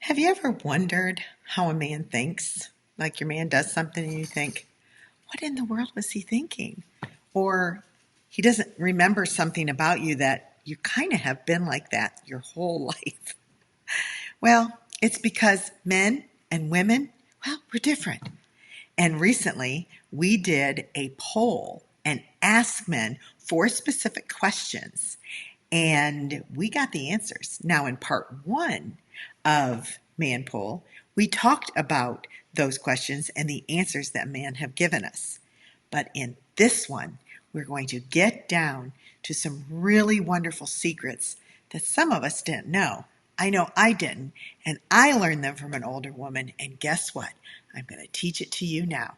Have you ever wondered how a man thinks? Like your man does something and you think, what in the world was he thinking? Or he doesn't remember something about you that you kind of have been like that your whole life. Well, it's because men and women, well, we're different. And recently we did a poll and asked men 4 specific questions, and we got the answers. Now, in part 1 of Man Poll, we talked about those questions and the answers that men have given us. But in this one, we're going to get down to some really wonderful secrets that some of us didn't know. I know I didn't, and I learned them from an older woman, and guess what? I'm going to teach it to you now.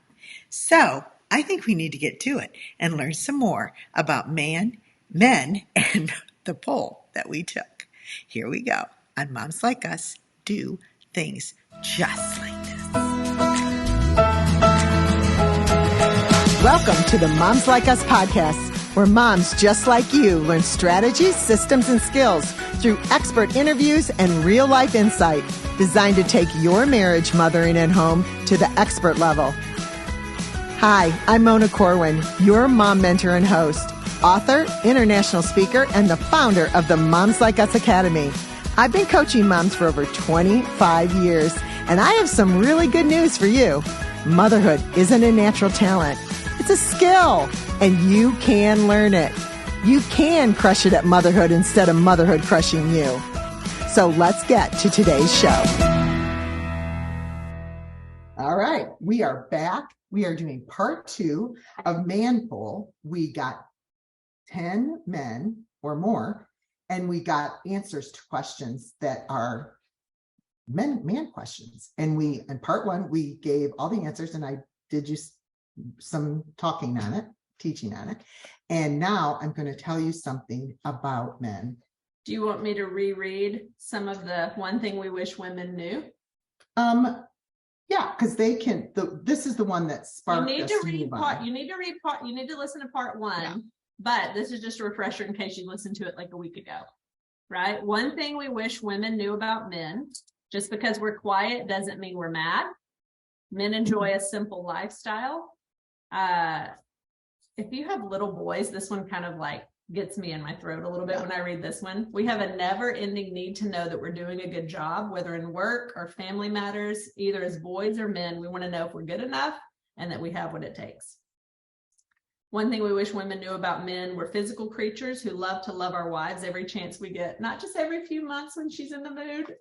So I think we need to get to it and learn some more about men, and the poll that we took. Here we go on Moms Like Us Do Things Just Like This. Welcome to the Moms Like Us podcast, where moms just like you learn strategies, systems, and skills through expert interviews and real-life insight designed to take your marriage mothering at home to the expert level. Hi, I'm Mona Corwin, your mom mentor and host, author, international speaker, and the founder of the Moms Like Us Academy. I've been coaching moms for over 25 years, and I have some really good news for you. Motherhood isn't a natural talent. It's a skill, and you can learn it. You can crush it at motherhood instead of motherhood crushing you. So let's get to today's show. All right, we are back. We are doing part 2 of Man Poll. We got 10 men or more, and we got answers to questions that are man questions. And in part 1, we gave all the answers, and I did you some talking on it, teaching on it. And now I'm going to tell you something about men. Do you want me to reread some of the one thing we wish women knew? Yeah, because they can. This is the one that sparked. You need to read part. You need to read part. You need to listen to part 1. Yeah. But this is just a refresher in case you listened to it like a week ago, right? One thing we wish women knew about men: just because we're quiet doesn't mean we're mad. Men enjoy a simple lifestyle. If you have little boys, this one kind of like gets me in my throat a little bit when I read this one. We have a never-ending need to know that we're doing a good job, whether in work or family matters, either as boys or men. We want to know if we're good enough and that we have what it takes. One thing we wish women knew about men: we're physical creatures who love to love our wives every chance we get, not just every few months when she's in the mood.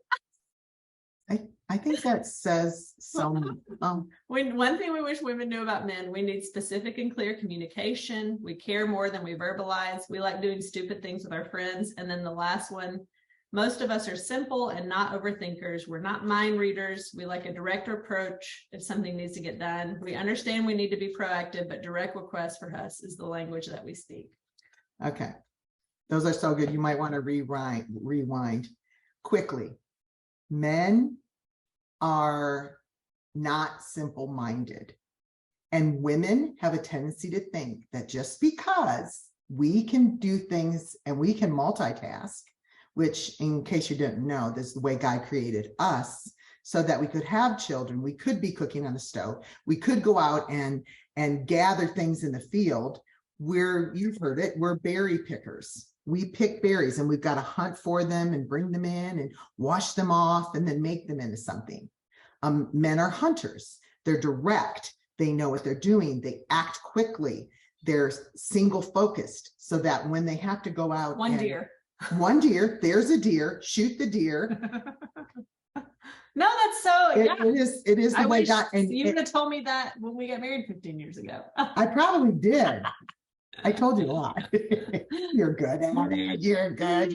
I think that says some. One thing we wish women knew about men: we need specific and clear communication. We care more than we verbalize. We like doing stupid things with our friends. And then the last one: most of us are simple and not overthinkers. We're not mind readers. We like a direct approach if something needs to get done. We understand we need to be proactive, but direct request for us is the language that we speak. Okay. Those are so good. You might want to rewind quickly. Men are not simple-minded, and women have a tendency to think that just because we can do things and we can multitask, which, in case you didn't know, this is the way God created us, so that we could have children. We could be cooking on the stove. We could go out and gather things in the field. You've heard it, we're berry pickers. We pick berries, and we've got to hunt for them and bring them in and wash them off and then make them into something. Men are hunters. They're direct. They know what they're doing. They act quickly. They're single focused, so that when they have to go out, one deer, there's a deer, shoot the deer. No, that's so. It is the way God. And you would have told me that when we got married 15 years ago. I probably did. I told you a lot. You're good at it. You're good.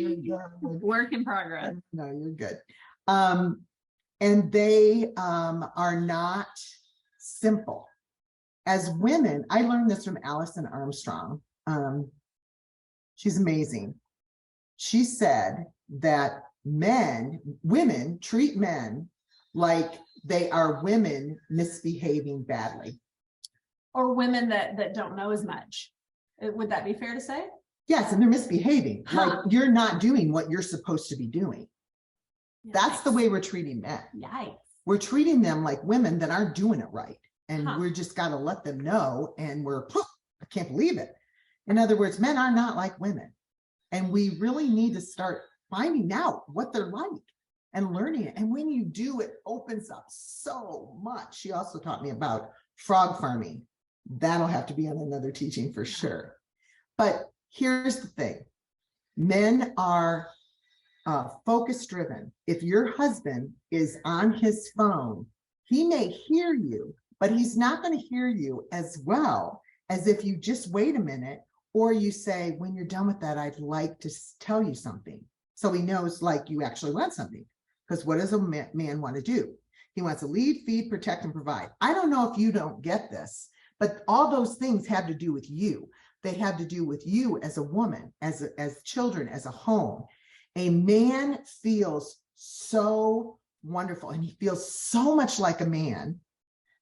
Work in progress. No, you're good. And they are not simple. As women, I learned this from Alison Armstrong. She's amazing. She said that women treat men like they are women misbehaving badly. Or women that don't know as much. Would that be fair to say? Yes, and they're misbehaving. Like you're not doing what you're supposed to be doing. That's the Yikes. way we're treating men. Yikes. We're treating them like women that aren't doing it right. And Huh. we're just got to let them know. And I can't believe it. In other words, men are not like women. And we really need to start finding out what they're like and learning it. And when you do, it opens up so much. She also taught me about frog farming. That'll have to be on another teaching for sure. But here's the thing. Men are focus driven. If your husband is on his phone, he may hear you, but he's not going to hear you as well as if you just wait a minute, or you say, when you're done with that, I'd like to tell you something. So he knows like you actually want something. Because what does a man want to do? He wants to lead, feed, protect, and provide. I don't know if you don't get this, but all those things have to do with you. They have to do with you as a woman, as children, as a home. A man feels so wonderful, and he feels so much like a man.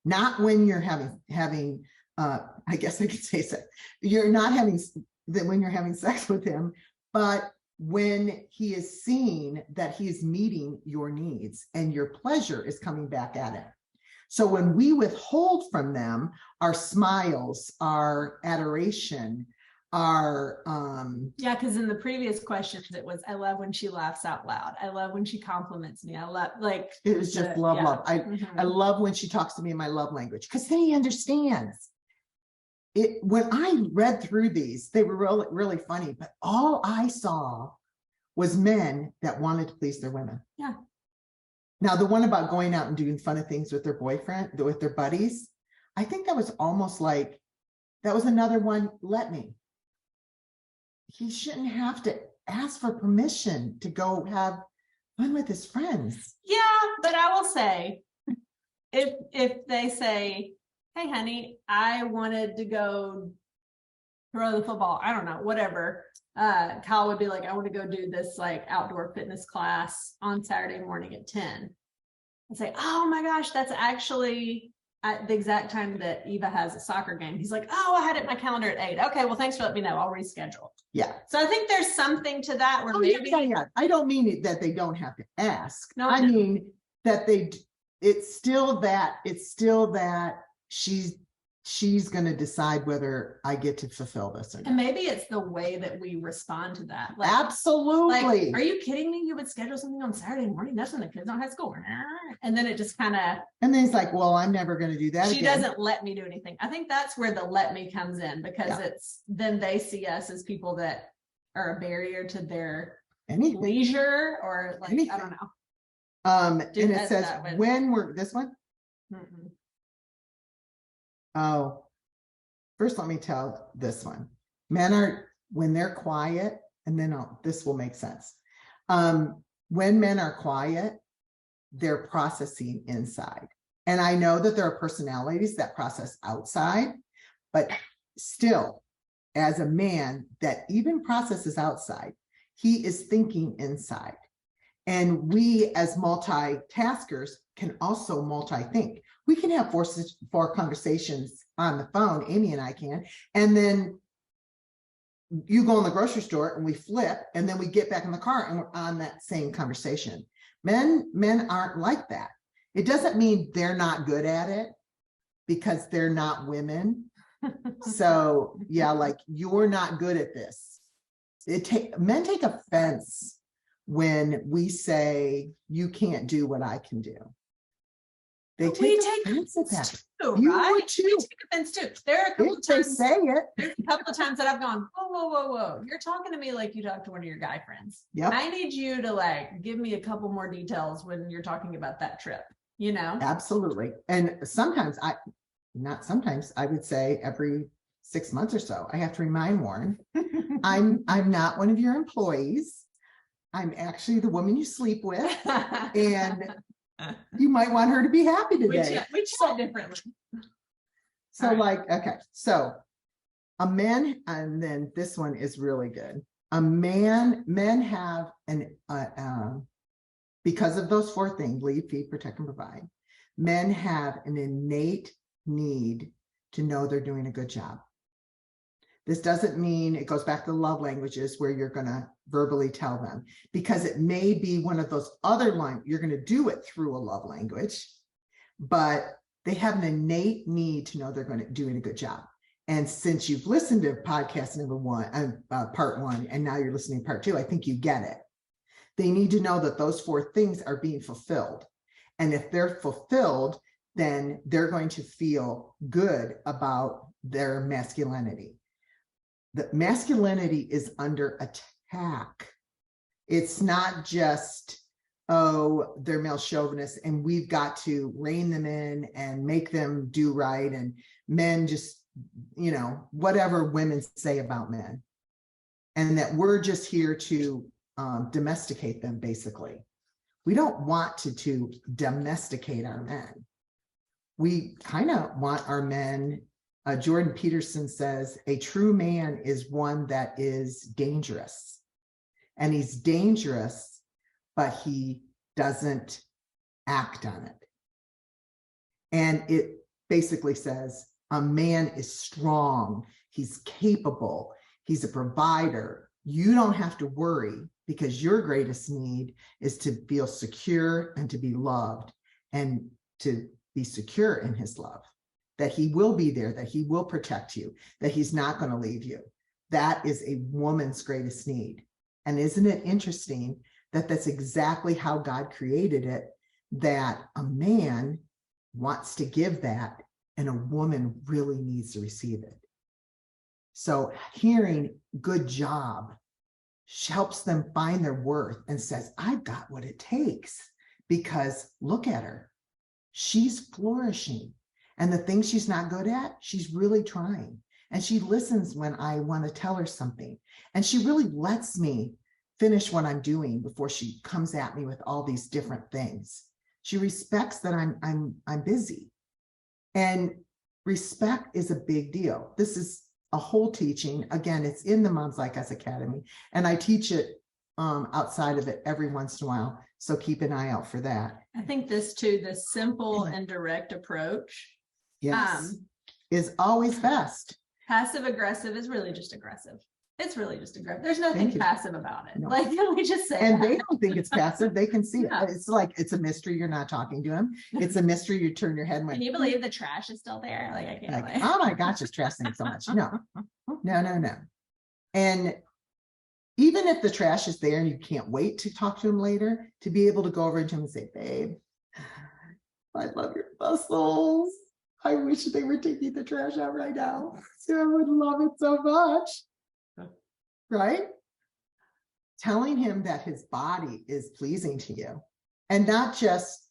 Not when you're having I guess I could say sex. You're not having that when you're having sex with him, but when he is seeing that he is meeting your needs and your pleasure is coming back at him. So when we withhold from them our smiles, our adoration, our Yeah, because in the previous questions it was, I love when she laughs out loud. I love when she compliments me. I love it was just love. I Mhm. love when she talks to me in my love language, because then he understands. When I read through these, they were really, really funny, but all I saw was men that wanted to please their women. Yeah. Now, the one about going out and doing funny things with their boyfriend, with their buddies, I think that was almost like, that was another one, let me. He shouldn't have to ask for permission to go have fun with his friends. Yeah, but I will say, if they say, hey honey, I wanted to go throw the football, I don't know, whatever. Kyle would be like, I want to go do this like outdoor fitness class on Saturday morning at 10. I'd say, oh my gosh, that's actually at the exact time that Eva has a soccer game. He's like, oh, I had it in my calendar at 8. Okay, well, thanks for letting me know. I'll reschedule. Yeah. So I think there's something to that where maybe yeah. I don't mean that they don't have to ask. No, I no. mean that it's still that she's going to decide whether I get to fulfill this or not. and maybe it's the way that we respond to that. Like, Absolutely. like, are you kidding me? You would schedule something on Saturday morning? That's when the kids don't have school. And then it just kind of, And then he's like, well, I'm never going to do that she again. doesn't let me do anything. I think that's where the let me comes in, because Yeah. it's then they see us as people that are a barrier to their Anything. leisure, or like, Anything. I don't know. And it that's says that one. when we're this one. Mm-mm. Oh, first, let me tell this one. Men are, when they're quiet, and then this will make sense. When men are quiet, they're processing inside. And I know that there are personalities that process outside, but still, as a man that even processes outside, he is thinking inside. And we as multitaskers can also multi-think. We can have four conversations on the phone, Amy and I can, and then you go in the grocery store and we flip, and then we get back in the car and we're on that same conversation. Men aren't like that. It doesn't mean they're not good at it, because they're not women. So yeah, like, you're not good at this. Men take offense when we say you can't do what I can do. They We take take offense at that. too, You right? would We too. take offense too. There are a couple If they times, say it. there's a couple of times that I've gone, whoa. You're talking to me like you talk to one of your guy friends. Yep. I need you to like give me a couple more details when you're talking about that trip, you know? Absolutely. And sometimes I would say every 6 months or so, I have to remind Warren, I'm not one of your employees. I'm actually the woman you sleep with, and you might want her to be happy today. we chat differently. So All right. like, okay, so a man, and then this one is really good. Men have because of those 4 things, lead, feed, protect, and provide, men have an innate need to know they're doing a good job. This doesn't mean it goes back to the love languages where you're going to verbally tell them, because it may be one of those other lines. You're going to do it through a love language, but they have an innate need to know they're going to doing a good job. And since you've listened to podcast number one, part one, and now you're listening to part two, I think you get it. They need to know that those 4 things are being fulfilled. And if they're fulfilled, then they're going to feel good about their masculinity. The masculinity is under attack. It's not just, oh, they're male chauvinists and we've got to rein them in and make them do right. And men just, whatever women say about men. And that we're just here to domesticate them, basically. We don't want to domesticate our men. We kind of want our men. Jordan Peterson says, a true man is one that is dangerous. And he's dangerous, but he doesn't act on it. And it basically says a man is strong, he's capable, he's a provider. You don't have to worry, because your greatest need is to feel secure and to be loved and to be secure in his love, that he will be there, that he will protect you, that he's not going to leave you. That is a woman's greatest need. And isn't it interesting that that's exactly how God created it, that a man wants to give that and a woman really needs to receive it. So hearing good job helps them find their worth and says, I've got what it takes, because look at her. She's flourishing. And the things she's not good at, she's really trying. And she listens when I want to tell her something. And she really lets me finish what I'm doing before she comes at me with all these different things. She respects that I'm busy. And respect is a big deal. This is a whole teaching. Again, it's in the Moms Like Us Academy. And I teach it outside of it every once in a while. So keep an eye out for that. I think this too, the simple and direct approach. Yes, is always best. Passive aggressive is really just aggressive. It's really just aggressive. There's nothing Thank you. passive about it. No. Like, we just say And that. they don't think it's passive. They can see Yeah. it. It's like, it's a mystery. You're not talking to him. It's a mystery. You turn your head and went, Can you believe the trash is still there? Like, I can't. like, oh my gosh, it's trashing so much. No. And even if the trash is there and you can't wait to talk to him later, to be able to go over to him and say, babe, I love your muscles. I wish they were taking the trash out right now. So I would love it so much. Right? Telling him that his body is pleasing to you and not just,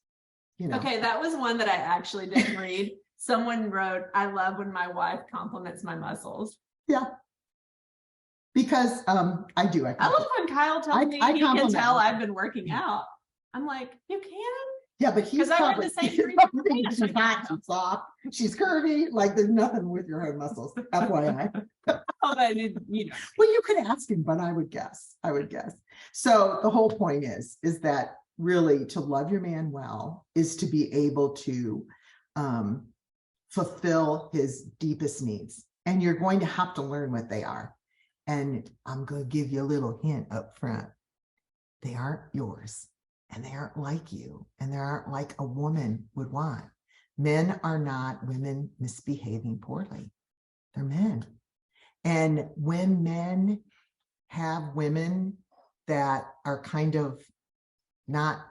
Okay, that was one that I actually didn't read. Someone wrote, I love when my wife compliments my muscles. Yeah. Because I do. I love when Kyle tells me I he can compliment tell him. I've been working out. I'm like, you can? Yeah, but he's 'Cause I read probably the same he's three probably thinking things. she's hot, she's soft, she's curvy, like there's nothing with your hard muscles. FYI. Although, you know. Well, you could ask him, but I would guess. So the whole point is that really to love your man well is to be able to fulfill his deepest needs. And you're going to have to learn what they are. And I'm going to give you a little hint up front. They aren't yours. And they aren't like you, and they aren't like a woman would want. Men are not women misbehaving poorly. They're men. And when men have women that are kind of not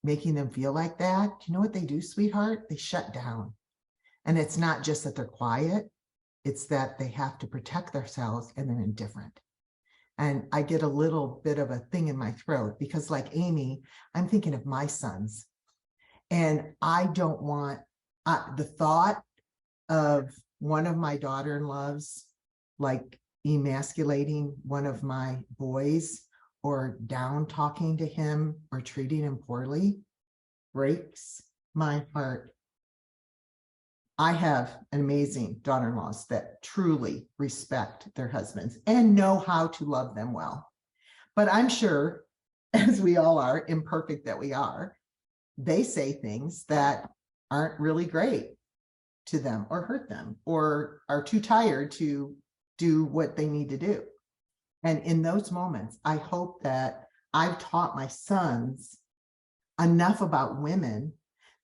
making them feel like that, do you know what they do, sweetheart? They shut down. And it's not just that they're quiet, it's that they have to protect themselves and they're indifferent. And I get a little bit of a thing in my throat because, like Amy, I'm thinking of my sons. And I don't want the thought of one of my daughter-in-laws like emasculating one of my boys or down talking to him or treating him poorly breaks my heart. I have an amazing daughter-in-laws that truly respect their husbands and know how to love them well. But I'm sure, as we all are, imperfect that we are, they say things that aren't really great to them or hurt them or are too tired to do what they need to do. And in those moments, I hope that I've taught my sons enough about women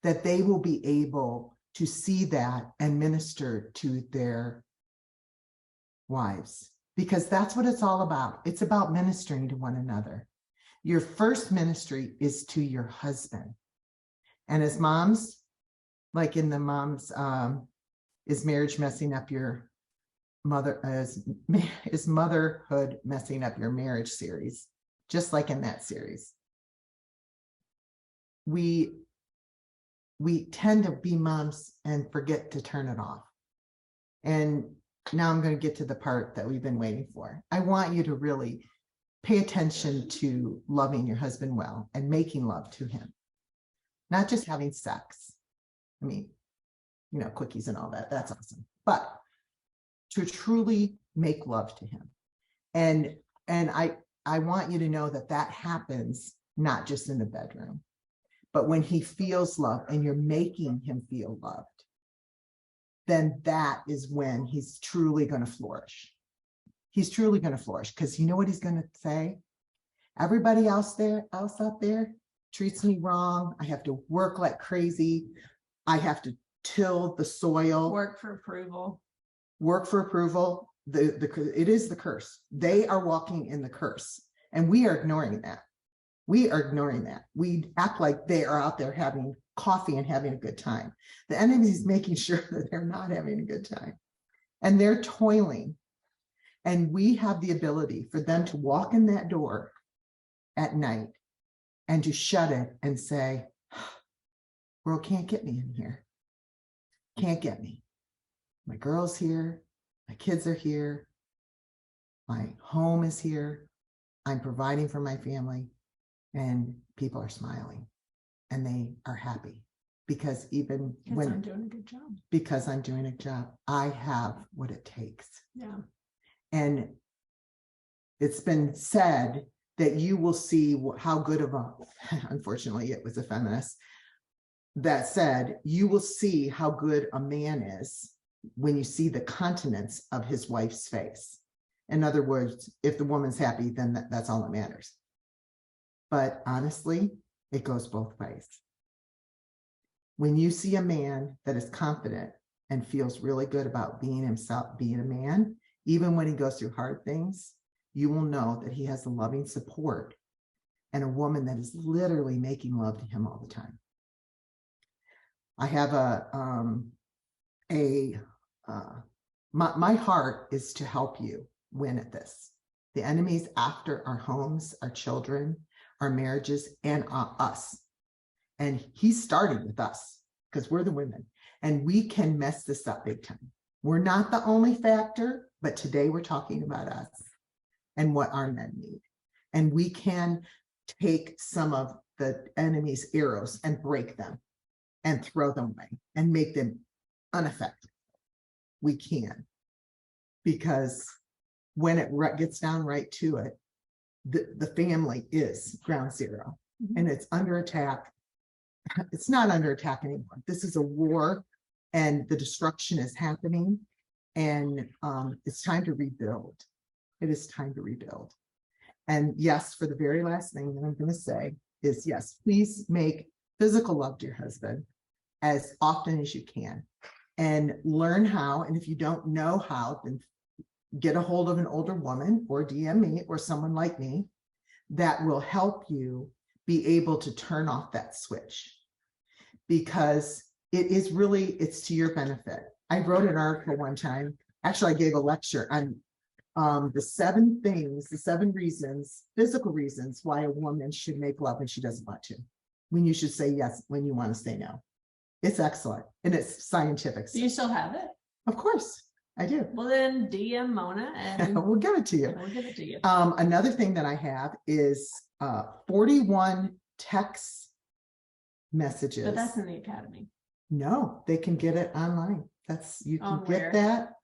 that they will be able to see that and minister to their wives, because that's what it's all about. It's about ministering to one another. Your first ministry is to your husband. And as moms, like in the moms, is marriage messing up your mother, is motherhood messing up your marriage series, just like in that series. We tend to be moms and forget to turn it off. And now I'm going to get to the part that we've been waiting for. I want you to really pay attention to loving your husband well and making love to him, not just having sex. I mean, you know, cookies and all that, that's awesome, but to truly make love to him. And I want you to know that that happens not just in the bedroom, but when he feels love and you're making him feel loved, then that is when he's truly going to flourish. He's truly going to flourish, because you know what he's going to say? Everybody else out there treats me wrong. I have to work like crazy. I have to till the soil. Work for approval. Work for approval. It is the curse. They are walking in the curse, and we are ignoring that. We are ignoring that. We act like they are out there having coffee and having a good time. The enemy is making sure that they're not having a good time, and they're toiling. And we have the ability for them to walk in that door at night and to shut it and say, world can't get me in here. Can't get me. My girl's here. My kids are here. My home is here. I'm providing for my family. And people are smiling and they are happy, because even when I'm doing a good job. Because I'm doing a job, I have what it takes. Yeah. And it's been said that you will see how good of a, unfortunately, it was a feminist that said, you will see how good a man is when you see the countenance of his wife's face. In other words, if the woman's happy, then that's all that matters. But honestly, it goes both ways. When you see a man that is confident and feels really good about being himself, being a man, even when he goes through hard things, you will know that he has a loving support and a woman that is literally making love to him all the time. I have my heart is to help you win at this. The enemy's after our homes, our children, our marriages, and us. And he's starting with us because we're the women, and we can mess this up big time. We're not the only factor, but today we're talking about us and what our men need. And we can take some of the enemy's arrows and break them and throw them away and make them ineffective. We can, because when it gets down right to it, the family is ground zero, and it's under attack. It's not under attack anymore. This is a war, and the destruction is happening, and it's time to rebuild. It is time to rebuild. And yes, for the very last thing that I'm going to say is, yes, please make physical love to your husband as often as you can, and learn how. And if you don't know how, then get a hold of an older woman or DM me or someone like me that will help you be able to turn off that switch, because it is really, it's to your benefit. I wrote an article one time. Actually, I gave a lecture on the 7 reasons, physical reasons why a woman should make love when she doesn't want to, when you should say yes, when you want to say no. It's excellent, and it's scientific. Do you still have it? Of course, I do. Well, then DM Mona and We'll give it to you. we'll give it to you. Another thing that I have is 41 text messages. But that's in the academy. No, they can get it online. You can On get where?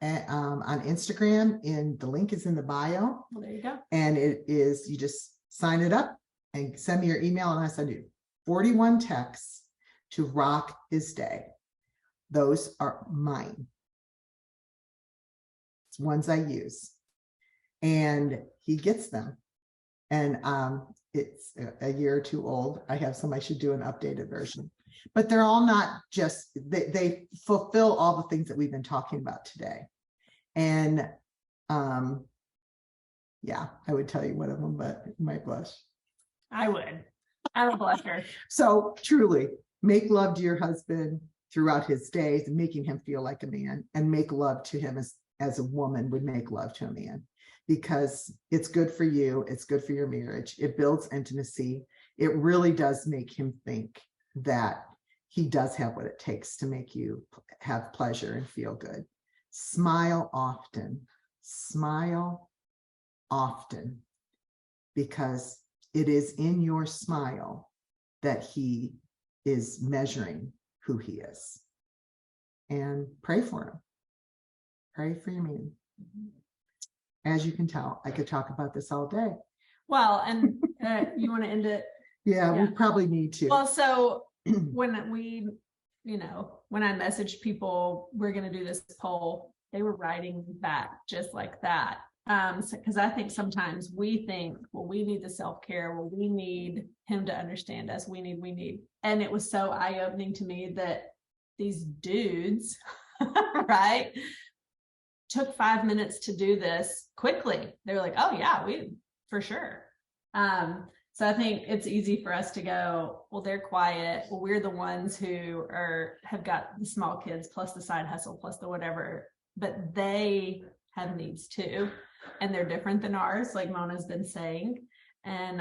that on Instagram, and the link is in the bio. Well, there you go. And it is, you just sign it up and send me your email, and I send you 41 texts to rock his day. Those are mine. It's ones I use. And he gets them. And it's a year or two old. I have some, I should do an updated version. But they're all not just, they fulfill all the things that we've been talking about today. And yeah, I would tell you one of them, but you might blush. I would. I'm a blusher. So truly, make love to your husband throughout his days, and making him feel like a man, and make love to him as a woman would make love to a man, because it's good for you. It's good for your marriage. It builds intimacy. It really does make him think that he does have what it takes to make you have pleasure and feel good. Smile often. Smile often, because it is in your smile that he is measuring who he is. And pray for him. Pray for your man. As you can tell, I could talk about this all day. Well, and you want to end it? Yeah, Yeah. we probably need to. Well, so when when I messaged people, we're going to do this poll, they were writing back just like that. Because I think sometimes we think, well, we need the self-care, well, we need him to understand us, we need. And it was so eye-opening to me that these dudes, right, took 5 minutes to do this quickly. They were like, oh yeah, we for sure. So I think it's easy for us to go, well, they're quiet. Well, we're the ones who have got the small kids plus the side hustle plus the whatever, but they have needs too. And they're different than ours, like Mona's been saying. And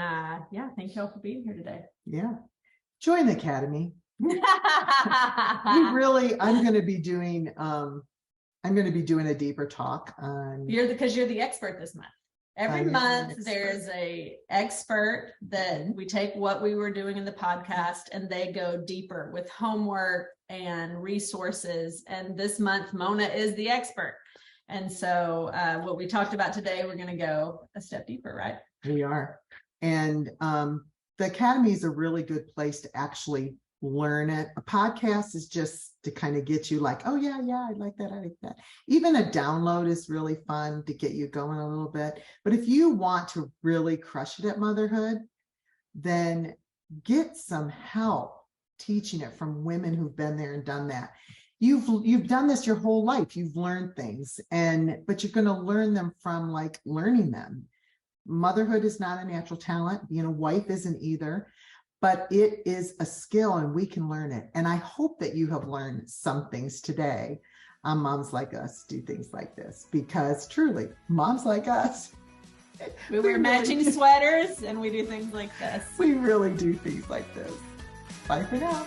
yeah, thank you all for being here today. Yeah. Join the Academy. I'm going to be doing a deeper talk on. Because you're the expert this month. Every month there's a expert that we take what we were doing in the podcast and they go deeper with homework and resources. And this month, Mona is the expert. And so what we talked about today, we're going to go a step deeper, right? We are. And the Academy is a really good place to actually learn it. A podcast is just to kind of get you like, oh yeah, I like that. Even a download is really fun to get you going a little bit. But if you want to really crush it at motherhood, then get some help teaching it from women who've been there and done that. You've done this your whole life. You've learned things, but you're going to learn them from like learning them. Motherhood is not a natural talent. Being a wife isn't either, but it is a skill and we can learn it. And I hope that you have learned some things today on Moms Like Us do things like this, because truly, moms like us. We wear matching sweaters and we do things like this. We really do things like this. Bye for now.